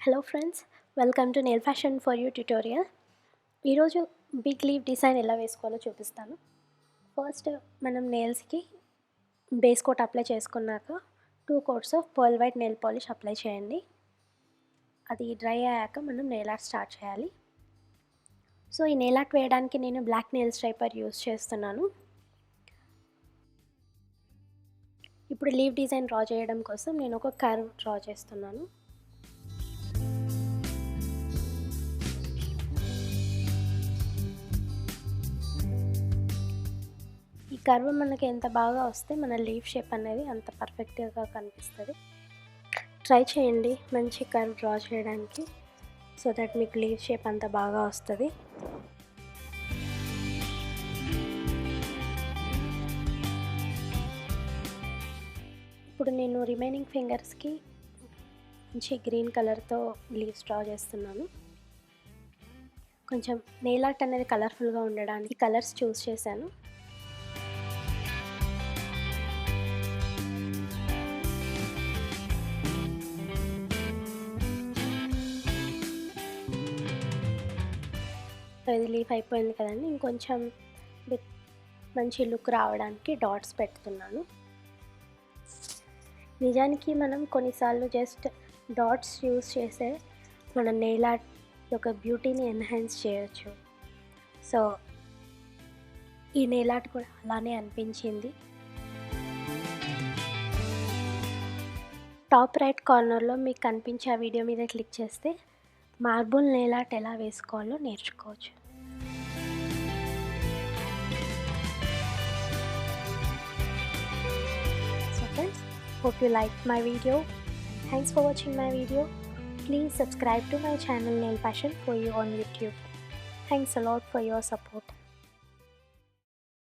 Hello friends, welcome to nail fashion for you tutorial. ఈరోజు big leave design ఎలా వేసుకోవాలో చూపిస్తాను. ఫస్ట్ మనం నెయిల్స్కి బేస్ కోట్ అప్లై చేసుకున్నాక 2 coats of pearl white nail polish apply చేయండి. అది డ్రై అయ్యాక మనం నెయిల్ ఆర్ట్ స్టార్ట్ చేయాలి. సో ఈ నెయిల్ ఆర్ట్ వేయడానికి నేను బ్లాక్ నెయిల్ స్ట్రైపర్ యూస్ చేస్తున్నాను. ఇప్పుడు లీవ్ డిజైన్ డ్రా చేయడం కోసం నేను ఒక కర్వ్ డ్రా చేస్తున్నాను. ఈ కర్వ్ మనకి ఎంత బాగా వస్తే మన లీఫ్ షేప్ అనేది అంత పర్ఫెక్ట్గా కనిపిస్తుంది. ట్రై చేయండి మంచి కర్వ్ డ్రా చేయడానికి, సో దట్ మీకు లీఫ్ షేప్ అంత బాగా వస్తుంది. ఇప్పుడు నేను రిమైనింగ్ ఫింగర్స్కి మంచి గ్రీన్ కలర్తో లీవ్స్ డ్రా చేస్తున్నాను. కొంచెం నెయిల్ ఆర్ట్ అనేది కలర్ఫుల్గా ఉండడానికి కలర్స్ చూస్ చేశాను. ఇది లీఫ్ అయిపోయింది కదండి, ఇంకొంచెం మంచి లుక్ రావడానికి డాట్స్ పెడుతున్నాను. నిజానికి మనం కొన్నిసార్లు జస్ట్ డాట్స్ యూస్ చేసే మన నెయిల్ ఆర్ట్ యొక్క బ్యూటీని ఎన్హాన్స్ చేయొచ్చు. సో ఈ నెయిల్ ఆర్ట్ కూడా అలానే అనిపించింది. టాప్ రైట్ కార్నర్లో మీకు కనిపించే ఆ వీడియో మీద క్లిక్ చేస్తే మార్బుల్ నెయిల్ ఆర్ట్ ఎలా వేసుకోవాలో నేర్చుకోవచ్చు. So friends, hope you liked my video. Thanks for watching my video. Please subscribe to my channel Nail Passion for You on YouTube. Thanks a lot for your support.